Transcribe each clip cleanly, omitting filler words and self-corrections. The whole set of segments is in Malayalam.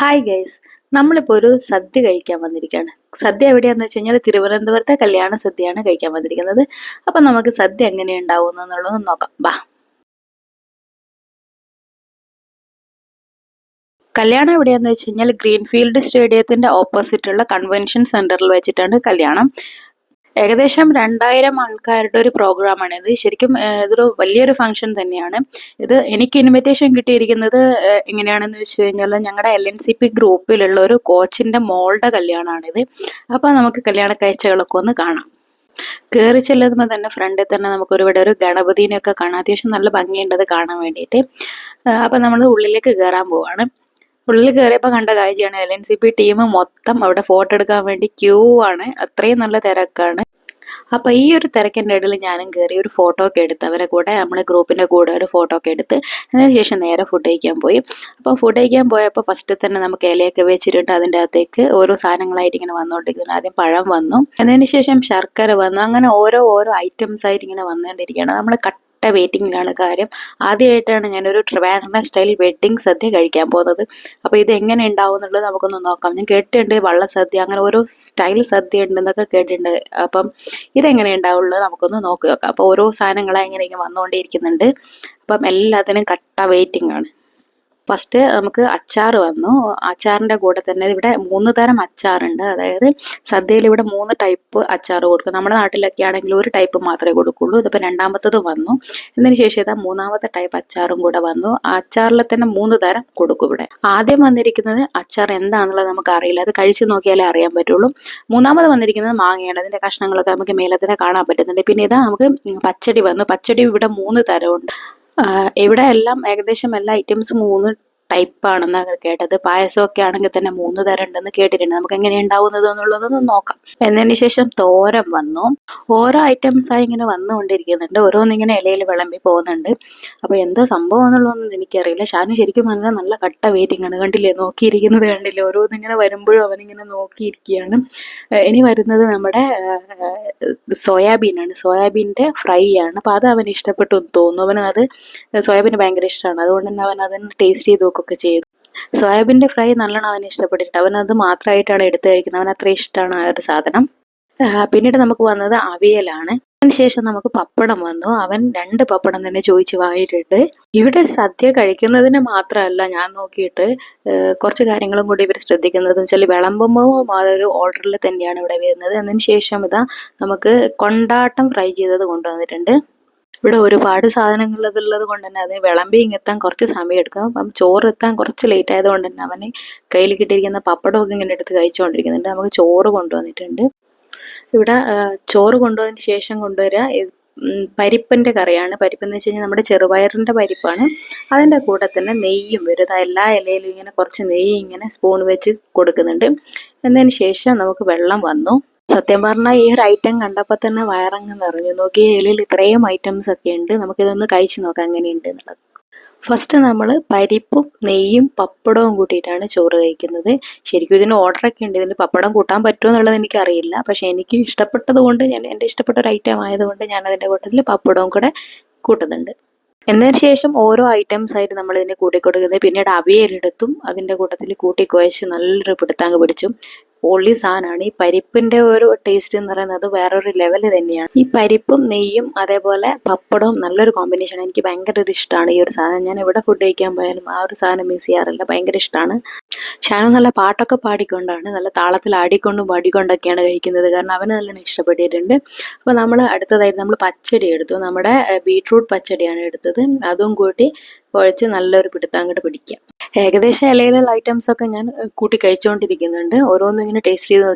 ഹായ് ഗൈസ്, നമ്മളിപ്പോൾ ഒരു സദ്യ കഴിക്കാൻ വന്നിരിക്കുകയാണ്. സദ്യ എവിടെയാണെന്ന് വെച്ച് കഴിഞ്ഞാൽ തിരുവനന്തപുരത്തെ കല്യാണ സദ്യയാണ് കഴിക്കാൻ വന്നിരിക്കുന്നത്. അപ്പം നമുക്ക് സദ്യ എങ്ങനെ ഉണ്ടാവുന്നു എന്നുള്ളത് നോക്കാം. ബാ. കല്യാണം എവിടെയാണെന്ന് വെച്ച് കഴിഞ്ഞാൽ ഗ്രീൻഫീൽഡ് സ്റ്റേഡിയത്തിന്റെ ഓപ്പോസിറ്റുള്ള കൺവെൻഷൻ സെന്ററിൽ വെച്ചിട്ടാണ് കല്യാണം. ഏകദേശം 2000 ആൾക്കാരുടെ ഒരു പ്രോഗ്രാമാണ് ഇത്. ശരിക്കും ഇതൊരു വലിയൊരു ഫംഗ്ഷൻ തന്നെയാണ്. ഇത് എനിക്ക് ഇൻവിറ്റേഷൻ കിട്ടിയിരിക്കുന്നത് എങ്ങനെയാണെന്ന് വെച്ച് കഴിഞ്ഞാൽ ഞങ്ങളുടെ LNCP ഗ്രൂപ്പിലുള്ള ഒരു കോച്ചിന്റെ മോളുടെ കല്യാണമാണിത്. അപ്പോൾ നമുക്ക് കല്യാണ കാഴ്ചകളൊക്കെ ഒന്ന് കാണാം. കയറി ചെല്ലുമ്പോൾ തന്നെ ഫ്രണ്ടിൽ തന്നെ നമുക്ക് ഇവിടെ ഒരു ഗണപതിനെയൊക്കെ കാണാം. അത്യാവശ്യം നല്ല ഭംഗിയുണ്ട് അത് കാണാൻ വേണ്ടിയിട്ട്. അപ്പം നമ്മൾ ഉള്ളിലേക്ക് കയറാൻ പോവാണ്. ഉള്ളിൽ കയറിയപ്പോൾ കണ്ട കാഴ്ചയാണ് LNCP ടീം മൊത്തം അവിടെ ഫോട്ടോ എടുക്കാൻ വേണ്ടി ക്യൂ ആണ്. അത്രയും നല്ല തിരക്കാണ്. അപ്പോൾ ഈ ഒരു തിരക്കിൻ്റെ ഇടയിൽ ഞാനും കയറി ഒരു ഫോട്ടോ ഒക്കെ എടുത്ത് അവരെ കൂടെ നമ്മുടെ ഗ്രൂപ്പിൻ്റെ കൂടെ ഒരു ഫോട്ടോ ഒക്കെ എടുത്ത് അതിന് ശേഷം നേരെ ഫുഡ് കഴിക്കാൻ പോയി. അപ്പോൾ ഫുഡ് കഴിക്കാൻ പോയപ്പോൾ ഫസ്റ്റ് തന്നെ നമുക്ക് ഇലയൊക്കെ വെച്ചിട്ട് അതിൻ്റെ അകത്തേക്ക് ഓരോ സാധനങ്ങളായിട്ട് ഇങ്ങനെ വന്നുകൊണ്ടിരിക്കുന്നു. ആദ്യം പഴം വന്നു, അതിന് ശേഷം ശർക്കര വന്നു. അങ്ങനെ ഓരോ ഐറ്റംസ് ആയിട്ട് ഇങ്ങനെ വന്നുകൊണ്ടിരിക്കുകയാണ്. നമ്മൾ വെയിറ്റിംഗിലാണ് കാര്യം. ആദ്യമായിട്ടാണ് ഞാനൊരു ട്രിവാൻഡ്രം സ്റ്റൈൽ വെഡ്ഡിങ് സദ്യ കഴിക്കാൻ പോകുന്നത്. അപ്പോൾ ഇത് എങ്ങനെ ഉണ്ടാവും എന്നുള്ളത് നമുക്കൊന്ന് നോക്കാം. ഞാൻ കേട്ടിട്ടുണ്ട് വള്ള സദ്യ, അങ്ങനെ ഓരോ സ്റ്റൈൽ സദ്യ ഉണ്ടെന്നൊക്കെ കേട്ടിട്ടുണ്ട്. അപ്പം ഇതെങ്ങനെ ഉണ്ടാവുള്ളത് നമുക്കൊന്ന് നോക്കി നോക്കാം. അപ്പോൾ ഓരോ സാധനങ്ങളായി ഇങ്ങനെ വന്നുകൊണ്ടേയിരിക്കുന്നുണ്ട്. അപ്പം എല്ലാത്തിനും വെയിറ്റിംഗ് ആണ്. ഫസ്റ്റ് നമുക്ക് അച്ചാർ വന്നു. അച്ചാറിൻ്റെ കൂടെ തന്നെ ഇവിടെ 3 തരം അച്ചാറുണ്ട്. അതായത് സദ്യയിൽ ഇവിടെ 3 ടൈപ്പ് അച്ചാർ കൊടുക്കും. നമ്മുടെ നാട്ടിലൊക്കെ ആണെങ്കിൽ ഒരു ടൈപ്പ് മാത്രമേ കൊടുക്കുള്ളൂ. ഇതിപ്പോൾ രണ്ടാമത്തത് വന്നു. ഇതിന് ശേഷം ഇതാ 3ാമത്തെ ടൈപ്പ് അച്ചാറും കൂടെ വന്നു. ആ അച്ചാറിൽ തന്നെ 3 തരം കൊടുക്കും ഇവിടെ. ആദ്യം വന്നിരിക്കുന്നത് അച്ചാർ എന്താണെന്നുള്ളത് നമുക്ക് അറിയില്ല, അത് കഴിച്ചു നോക്കിയാലേ അറിയാൻ പറ്റുള്ളൂ. 3ാമത് വന്നിരിക്കുന്നത് മാങ്ങയാണ്. അതിൻ്റെ കഷ്ണങ്ങളൊക്കെ നമുക്ക് മേലെ തന്നെ കാണാൻ പറ്റുന്നുണ്ട്. പിന്നെ ഇതാ നമുക്ക് പച്ചടി വന്നു. പച്ചടി ഇവിടെ 3 തരമുണ്ട്. ഇവിടെ എല്ലാം ഏകദേശം എല്ലാ ഐറ്റംസും 3 ടൈപ്പാണെന്നാണ് കേട്ടത്. പായസമൊക്കെ ആണെങ്കിൽ തന്നെ 3 തരം ഉണ്ടെന്ന് കേട്ടിട്ടുണ്ട്. നമുക്ക് എങ്ങനെ ഉണ്ടാവുന്നത് എന്നുള്ളതൊന്ന് നോക്കാം. എന്നതിന് ശേഷം തോരൻ വന്നു. ഓരോ ഐറ്റംസായി ഇങ്ങനെ വന്നുകൊണ്ടിരിക്കുന്നുണ്ട്. ഓരോന്നിങ്ങനെ ഇലയിൽ വിളമ്പി പോകുന്നുണ്ട്. അപ്പോൾ എന്താ സംഭവം എന്നുള്ളതൊന്നും എനിക്കറിയില്ല. ഷാനു ശരിക്കും പറഞ്ഞാൽ നല്ല വെയിറ്റിംഗ് ആണ്. കണ്ടില്ലേ, നോക്കിയിരിക്കുന്നത് കണ്ടില്ലേ, ഓരോന്നിങ്ങനെ വരുമ്പോഴും അവനിങ്ങനെ നോക്കിയിരിക്കുകയാണ്. ഇനി വരുന്നത് നമ്മുടെ സോയാബീനാണ്. സോയാബീൻ്റെ ഫ്രൈ ആണ്. അപ്പോൾ അത് അവന് ഇഷ്ടപ്പെട്ടു തോന്നുന്നു. അവന് അത് സോയാബീൻ ഭയങ്കര ഇഷ്ടമാണ്. അതുകൊണ്ട് തന്നെ അവൻ അതിന് ടേസ്റ്റ് ചെയ്ത് നോക്കുകയൊക്കെ ചെയ്തു. സോയാബീൻ്റെ ഫ്രൈ നല്ലോണം അവന് ഇഷ്ടപ്പെട്ടിട്ട് അവനത് മാത്രമായിട്ടാണ് എടുത്തു കഴിക്കുന്നത്. അവൻ അത്ര ഇഷ്ടമാണ് ആ ഒരു സാധനം. പിന്നീട് നമുക്ക് വന്നത് അവിയലാണ്. അതിനുശേഷം നമുക്ക് പപ്പടം വന്നു. അവൻ 2 പപ്പടം തന്നെ ചോദിച്ച് വാങ്ങിയിട്ടുണ്ട്. ഇവിടെ സദ്യ കഴിക്കുന്നതിന് മാത്രമല്ല ഞാൻ നോക്കിയിട്ട് കുറച്ച് കാര്യങ്ങളും കൂടി ഇവർ ശ്രദ്ധിക്കുന്നത് എന്ന് വെച്ചാൽ വിളമ്പുമ്പോൾ അതൊരു ഓർഡറിൽ തന്നെയാണ് ഇവിടെ വരുന്നത്. അതിന് ശേഷം ഇതാ നമുക്ക് കൊണ്ടാട്ടം ഫ്രൈ ചെയ്തത് കൊണ്ടുവന്നിട്ടുണ്ട്. ഇവിടെ ഒരുപാട് സാധനങ്ങൾ ഉള്ളത് കൊണ്ട് തന്നെ അതിന് വിളമ്പി ഇങ്ങെത്താൻ കുറച്ച് സമയം എടുക്കും. അപ്പം ചോറ് എത്താൻ കുറച്ച് ലേറ്റ് ആയതുകൊണ്ട് തന്നെ അവന് കയ്യിൽ കിട്ടിയിരിക്കുന്ന പപ്പടമൊക്കെ ഇങ്ങനെ എടുത്ത് കഴിച്ചുകൊണ്ടിരിക്കുന്നുണ്ട്. നമുക്ക് ചോറ് കൊണ്ടുവന്നിട്ടുണ്ട്. ഇവിടെ ചോറ് കൊണ്ടുവന്നതിന് ശേഷം കൊണ്ടുവരിക പരിപ്പിൻ്റെ കറിയാണ്. പരിപ്പെന്ന് വെച്ച് കഴിഞ്ഞാൽ നമ്മുടെ ചെറുപയറിൻ്റെ പരിപ്പാണ്. അതിൻ്റെ കൂടെ തന്നെ നെയ്യും വരും. എല്ലാ ഇലയിലും ഇങ്ങനെ കുറച്ച് നെയ്യ് ഇങ്ങനെ സ്പൂൺ വെച്ച് കൊടുക്കുന്നുണ്ട്. എന്നതിന് ശേഷം നമുക്ക് വെള്ളം വന്നു. സത്യം പറഞ്ഞാൽ ഈ ഒരു ഐറ്റം കണ്ടപ്പോൾ തന്നെ വയറങ്ങ് നിറഞ്ഞു. നോക്കി ഇലയിൽ ഇത്രയും ഐറ്റംസ് ഒക്കെ ഉണ്ട്. നമുക്കിതൊന്ന് കഴിച്ചു നോക്കാം എങ്ങനെയുണ്ട് എന്നുള്ളത്. ഫസ്റ്റ് നമ്മൾ പരിപ്പും നെയ്യും പപ്പടവും കൂട്ടിയിട്ടാണ് ചോറ് കഴിക്കുന്നത്. ശരിക്കും ഇതിന് ഓർഡറൊക്കെ ഉണ്ട്. ഇതിന് പപ്പടം കൂട്ടാൻ പറ്റുമോ എന്നുള്ളത് എനിക്കറിയില്ല. പക്ഷെ എനിക്ക് ഇഷ്ടപ്പെട്ടത് കൊണ്ട് എൻ്റെ ഇഷ്ടപ്പെട്ട ഒരു ഐറ്റം ആയതുകൊണ്ട് ഞാൻ അതിൻ്റെ കൂട്ടത്തിൽ പപ്പടവും കൂടെ കൂട്ടുന്നുണ്ട്. എന്നതിന് ശേഷം ഓരോ ഐറ്റംസ് ആയിട്ട് നമ്മൾ ഇതിനെ കൂട്ടിക്കൊടുക്കുന്നത്. പിന്നീട് അവിയലെടുത്തും അതിൻ്റെ കൂട്ടത്തിൽ കൂട്ടിക്കുഴച്ച് നല്ലൊരു പിടുത്താങ്ക് പിടിച്ചു. പൊള്ളി സാധനമാണ്. ഈ പരിപ്പിൻ്റെ ഒരു ടേസ്റ്റ് എന്ന് പറയുന്നത് വേറൊരു ലെവൽ തന്നെയാണ്. ഈ പരിപ്പും നെയ്യും അതേപോലെ പപ്പടവും നല്ലൊരു കോമ്പിനേഷനാണ്. എനിക്ക് ഭയങ്കര ഒരു ഇഷ്ടമാണ് ഈ ഒരു സാധനം. ഞാൻ എവിടെ ഫുഡ് കഴിക്കാൻ പോയാലും ആ ഒരു സാധനം മിസ് ചെയ്യാറില്ല. ഭയങ്കര ഇഷ്ടമാണ്. ഷാനു നല്ല പാട്ടൊക്കെ പാടിക്കൊണ്ടാണ്, നല്ല താളത്തിൽ ആടിക്കൊണ്ടും പാടിക്കൊണ്ടൊക്കെയാണ് കഴിക്കുന്നത്. കാരണം അവന് നല്ലോണം ഇഷ്ടപ്പെട്ടിട്ടുണ്ട്. അപ്പോൾ നമ്മൾ അടുത്തതായിട്ട് നമ്മൾ പച്ചടി എടുത്തു. നമ്മുടെ ബീട്രൂട്ട് പച്ചടിയാണ് എടുത്തത്. അതും കൂട്ടി കുഴച്ച് നല്ലൊരു പിടുത്തങ്ങോട്ട് പിടിക്കുക. ഏകദേശം ഇലയിലുള്ള ഐറ്റംസൊക്കെ ഞാൻ കൂട്ടി കഴിച്ചുകൊണ്ടിരിക്കുന്നുണ്ട്. ഓരോന്നും ഇങ്ങനെ ടേസ്റ്റ്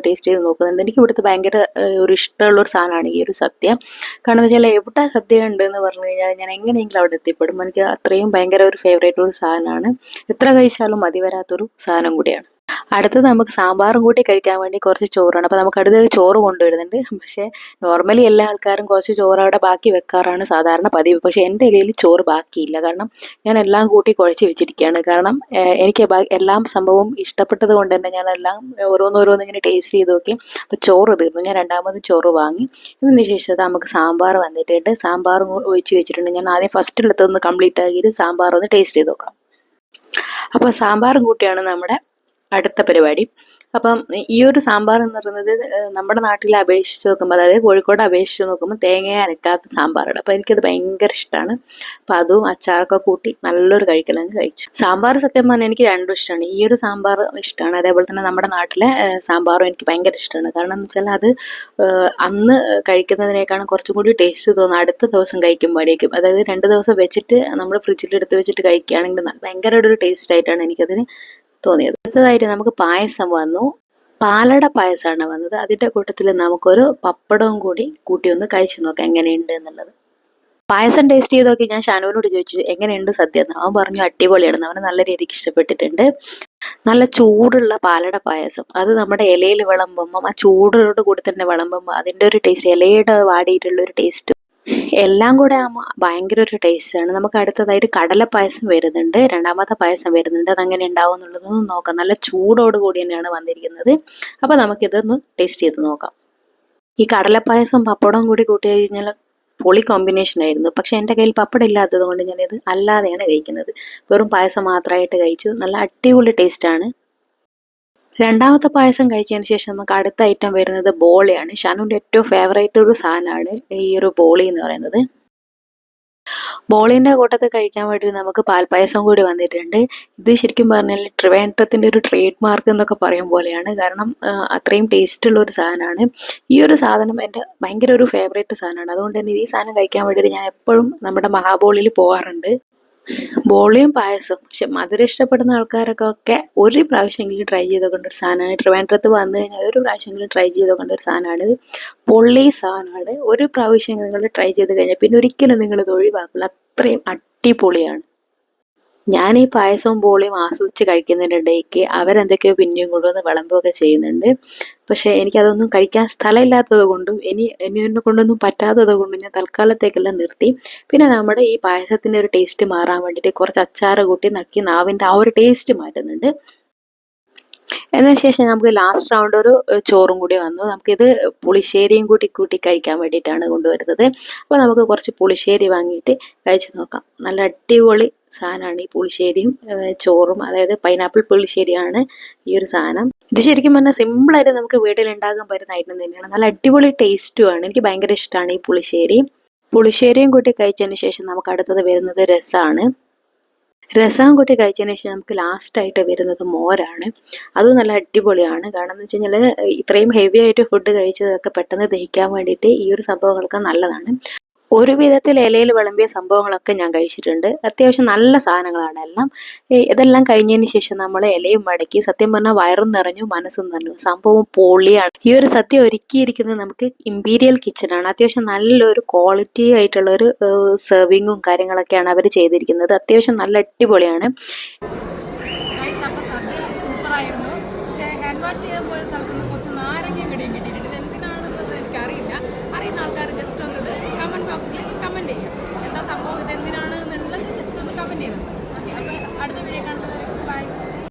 ചെയ്ത് നോക്കുന്നുണ്ട്. എനിക്ക് ഇവിടുത്തെ ഭയങ്കര ഒരു ഇഷ്ടമുള്ളൊരു സാധനമാണ് ഈ ഒരു സദ്യ. കാരണം എന്ന് വെച്ചാൽ എവിടെ സദ്യ ഉണ്ട് എന്ന് പറഞ്ഞു കഴിഞ്ഞാൽ ഞാൻ എങ്ങനെയെങ്കിലും അവിടെ എത്തിപ്പെടും. എനിക്ക് അത്രയും ഭയങ്കര ഒരു ഫേവറേറ്റ് ഒരു സാധനമാണ്. എത്ര കഴിച്ചാലും മതി വരാത്തൊരു സാധനം കൂടിയാണ്. അടുത്തത് നമുക്ക് സാമ്പാറും കൂട്ടി കഴിക്കാൻ വേണ്ടി കുറച്ച് ചോറാണ്. അപ്പോൾ നമുക്ക് അടുത്തത് ചോറ് കൊണ്ടുവരുന്നുണ്ട്. പക്ഷേ നോർമലി എല്ലാ ആൾക്കാരും കുറച്ച് ചോറ് അവിടെ ബാക്കി വെക്കാറാണ് സാധാരണ പതിവ്. പക്ഷേ എൻ്റെ കയ്യിൽ ചോറ് ബാക്കിയില്ല. കാരണം ഞാൻ എല്ലാം കൂട്ടി കുഴച്ച് വെച്ചിരിക്കുകയാണ്. കാരണം എനിക്ക് എല്ലാം സംഭവം ഇഷ്ടപ്പെട്ടത് കൊണ്ട് തന്നെ ഞാൻ എല്ലാം ഓരോന്നിങ്ങനെ ടേസ്റ്റ് ചെയ്ത് നോക്കി. അപ്പോൾ ചോറ് തീർന്നു. ഞാൻ രണ്ടാമത് ചോറ് വാങ്ങി. ഇതിന് ശേഷം നമുക്ക് സാമ്പാർ വന്നിട്ടുണ്ട്. സാമ്പാർ ഒഴിച്ച് വെച്ചിട്ടുണ്ട്. ഞാൻ ആദ്യം ഫസ്റ്റിലെടുത്തൊന്ന് കംപ്ലീറ്റ് ആക്കിയിട്ട് സാമ്പാർ ഒന്ന് ടേസ്റ്റ് ചെയ്ത് നോക്കണം. അപ്പോൾ സാമ്പാറും കൂട്ടിയാണ് നമ്മുടെ അടുത്ത പരിപാടി. അപ്പം ഈ ഒരു സാമ്പാർ എന്ന് പറയുന്നത് നമ്മുടെ നാട്ടിലെ അപേക്ഷിച്ച് നോക്കുമ്പോൾ, അതായത് കോഴിക്കോട് അപേക്ഷിച്ച് നോക്കുമ്പോൾ തേങ്ങ അരക്കാത്ത സാമ്പാറാണ്. അപ്പോൾ എനിക്കത് ഭയങ്കര ഇഷ്ടമാണ്. അപ്പോൾ അതും അച്ചാറൊക്കെ കൂട്ടി നല്ലൊരു കഴിക്കലങ്ങ് കഴിച്ചു. സാമ്പാർ സത്യം പറഞ്ഞാൽ എനിക്ക് രണ്ടും ഇഷ്ടമാണ്. ഈ ഒരു സാമ്പാർ ഇഷ്ടമാണ്, അതേപോലെ തന്നെ നമ്മുടെ നാട്ടിലെ സാമ്പാറും എനിക്ക് ഭയങ്കര ഇഷ്ടമാണ്. കാരണം എന്ന് വെച്ചാൽ അത് അന്ന് കഴിക്കുന്നതിനേക്കാളും കുറച്ചും കൂടി ടേസ്റ്റ് തോന്നും അടുത്ത ദിവസം കഴിക്കുമ്പോഴേക്കും. അതായത് 2 ദിവസം വെച്ചിട്ട് നമ്മൾ ഫ്രിഡ്ജിൽ എടുത്ത് വെച്ചിട്ട് കഴിക്കുകയാണെങ്കിൽ ഭയങ്കര ഒരു ടേസ്റ്റ് ആയിട്ടാണ് എനിക്കതിന് തോന്നിയത്. അടുത്തതായിട്ട് നമുക്ക് പായസം വന്നു. പാലട പായസമാണ് വന്നത്. അതിൻ്റെ കൂട്ടത്തിൽ നമുക്കൊരു പപ്പടവും കൂടി കൂട്ടി ഒന്ന് കഴിച്ചു നോക്കാം എങ്ങനെയുണ്ട് എന്നുള്ളത്. പായസം ടേസ്റ്റ് ചെയ്ത് നോക്കി ഞാൻ ഷാനുവിനോട് ചോദിച്ചു എങ്ങനെയുണ്ട് സദ്യ എന്ന്. അവൻ പറഞ്ഞു അടിപൊളിയാണെന്ന്. അവന് നല്ല രീതിക്ക് ഇഷ്ടപ്പെട്ടിട്ടുണ്ട്. നല്ല ചൂടുള്ള പാലട പായസം, അത് നമ്മുടെ ഇലയിൽ വിളമ്പുമ്പം, ആ ചൂടോട് കൂടി തന്നെ വിളമ്പുമ്പോൾ അതിൻ്റെ ഒരു ടേസ്റ്റ്, ഇലയുടെ വാടിയിട്ടുള്ള ഒരു ടേസ്റ്റ് എല്ലാം കൂടെ ആകുമ്പോൾ ഭയങ്കര ഒരു ടേസ്റ്റാണ്. നമുക്ക് അടുത്തതായിട്ട് കടലപ്പായസം വരുന്നുണ്ട്, രണ്ടാമത്തെ പായസം വരുന്നുണ്ട്. അതെങ്ങനെ ഉണ്ടാവും എന്നുള്ളതൊന്നും നോക്കാം. നല്ല ചൂടോട് കൂടി തന്നെയാണ് വന്നിരിക്കുന്നത്. അപ്പോൾ നമുക്കിതൊന്ന് ടേസ്റ്റ് ചെയ്ത് നോക്കാം. ഈ കടലപ്പായസം പപ്പടവും കൂടി കൂട്ടി കഴിഞ്ഞാൽ പൊളി കോമ്പിനേഷൻ ആയിരുന്നു. പക്ഷെ എൻ്റെ കയ്യിൽ പപ്പടം ഇല്ലാത്തത് കൊണ്ട് ഞാനിത് അല്ലാതെയാണ് കഴിക്കുന്നത്. വെറും പായസം മാത്രമായിട്ട് കഴിച്ചു. നല്ല അടിപൊളി ടേസ്റ്റാണ്. രണ്ടാമത്തെ പായസം കഴിച്ചതിന് ശേഷം നമുക്ക് അടുത്ത ഐറ്റം വരുന്നത് ബോളിയാണ്. ഷാനുവിൻ്റെ ഏറ്റവും ഫേവറേറ്റ് ഒരു സാധനമാണ് ഈ ഒരു ബോളി എന്ന് പറയുന്നത്. ബോളിൻ്റെ കൂട്ടത്തിൽ കഴിക്കാൻ വേണ്ടി നമുക്ക് പാൽപ്പായസം കൂടി വന്നിട്ടുണ്ട്. ഇത് ശരിക്കും പറഞ്ഞാൽ ട്രിവാൻഡ്രത്തിൻ്റെ ഒരു ട്രേഡ് മാർക്ക് എന്നൊക്കെ പറയും പോലെയാണ്. കാരണം അത്രയും ടേസ്റ്റുള്ള ഒരു സാധനമാണ്. ഈ ഒരു സാധനം എൻ്റെ ഭയങ്കര ഒരു ഫേവറേറ്റ് സാധനമാണ്. അതുകൊണ്ട് തന്നെ ഈ സാധനം കഴിക്കാൻ വേണ്ടിയിട്ട് ഞാൻ എപ്പോഴും നമ്മുടെ മഹാബോളിയിൽ പോകാറുണ്ട്. ബോളിയും പായസവും. പക്ഷെ മധുരം ഇഷ്ടപ്പെടുന്ന ആൾക്കാരൊക്കെ ഒരു പ്രാവശ്യമെങ്കിലും ട്രൈ ചെയ്തുകൊണ്ടൊരു ഒരു സാധനമാണ്. ട്രിവാൻഡ്രത്ത് വന്നു കഴിഞ്ഞാൽ ഒരു പ്രാവശ്യമെങ്കിലും ട്രൈ ചെയ്തുകൊണ്ടൊരു ഒരു സാധനമാണ്. പൊള്ളി സാധനമാണ്. ഒരു പ്രാവശ്യം നിങ്ങൾ ട്രൈ ചെയ്ത് കഴിഞ്ഞാൽ പിന്നെ ഒരിക്കലും നിങ്ങളിത് ഒഴിവാക്കില്ല. അത്രയും അടിപൊളിയാണ്. ഞാൻ ഈ പായസവും ബോളിയും ആസ്വദിച്ച് കഴിക്കുന്നതിനിടയ്ക്ക് അവരെന്തൊക്കെയോ പിന്നെയും കൊണ്ടുവന്ന് വിളമ്പുകയൊക്കെ ചെയ്യുന്നുണ്ട്. പക്ഷേ എനിക്കതൊന്നും കഴിക്കാൻ സ്ഥലമില്ലാത്തത് കൊണ്ടും എന്നെ കൊണ്ടൊന്നും പറ്റാത്തത് കൊണ്ടും ഞാൻ തൽക്കാലത്തേക്കെല്ലാം നിർത്തി. പിന്നെ നമ്മുടെ ഈ പായസത്തിൻ്റെ ഒരു ടേസ്റ്റ് മാറാൻ വേണ്ടിയിട്ട് കുറച്ച് അച്ചാറ് കൂട്ടി നക്കി നാവിൻ്റെ ആ ഒരു ടേസ്റ്റ് മാറ്റുന്നുണ്ട്. എന്നതിന് ശേഷം നമുക്ക് ലാസ്റ്റ് റൗണ്ട് ഒരു ചോറും കൂടി വന്നു. നമുക്കിത് പുളിശ്ശേരിയും കൂട്ടി കഴിക്കാൻ വേണ്ടിയിട്ടാണ് കൊണ്ടുവരുന്നത്. അപ്പോൾ നമുക്ക് കുറച്ച് പുളിശ്ശേരി വാങ്ങിയിട്ട് കഴിച്ച് നോക്കാം. നല്ല അടിപൊളി സാധനമാണ് ഈ പുളിശ്ശേരിയും ചോറും. അതായത് പൈനാപ്പിൾ പുളിശ്ശേരിയാണ് ഈ ഒരു സാധനം. ഇത് ശരിക്കും പറഞ്ഞാൽ സിമ്പിളായിട്ട് നമുക്ക് വീട്ടിൽ ഉണ്ടാക്കാൻ പറ്റുന്ന ഐറ്റം തന്നെയാണ്. നല്ല അടിപൊളി ടേസ്റ്റുമാണ്. എനിക്ക് ഭയങ്കര ഇഷ്ടമാണ് ഈ പുളിശ്ശേരി. പുളിശ്ശേരിയും കൂട്ടി കഴിച്ചതിന് ശേഷം നമുക്ക് അടുത്തത് വരുന്നത് രസമാണ്. രസം കൂട്ടി കഴിച്ചതിന് ശേഷം നമുക്ക് ലാസ്റ്റായിട്ട് വരുന്നത് മോരാണ്. അതും നല്ല അടിപൊളിയാണ്. കാരണം എന്ന് വെച്ച് കഴിഞ്ഞാൽ ഇത്രയും ഹെവി ആയിട്ട് ഫുഡ് കഴിച്ചതൊക്കെ പെട്ടെന്ന് ദഹിക്കാൻ വേണ്ടിയിട്ട് ഈ ഒരു സംഭവങ്ങളൊക്കെ നല്ലതാണ്. ഒരു വിധത്തിൽ ഇലയിൽ വിളമ്പിയ സംഭവങ്ങളൊക്കെ ഞാൻ കഴിച്ചിട്ടുണ്ട്. അത്യാവശ്യം നല്ല സാധനങ്ങളാണ് എല്ലാം. ഇതെല്ലാം കഴിഞ്ഞതിന് ശേഷം നമ്മൾ ഇലയും മടക്കി സത്യം പറഞ്ഞാൽ വയറും നിറഞ്ഞു മനസ്സും നിറഞ്ഞു. സംഭവം പൊളിയാണ്. ഈ ഒരു സദ്യ ഒരുക്കിയിരിക്കുന്നത് നമുക്ക് ഇമ്പീരിയൽ കിച്ചണാണ്. അത്യാവശ്യം നല്ലൊരു ക്വാളിറ്റി ആയിട്ടുള്ളൊരു സെർവിങ്ങും കാര്യങ്ങളൊക്കെയാണ് അവർ ചെയ്തിരിക്കുന്നത്. അത്യാവശ്യം നല്ല അടിപൊളിയാണ്. സൂപ്പറായിരുന്നു. പക്ഷേ ഹാൻഡ് വാഷ് ചെയ്യാൻ പോയ സ്ഥലത്ത് നിന്ന് കുറച്ച് നാരങ്ങ കിടിയും കിട്ടിയിട്ടുണ്ട്.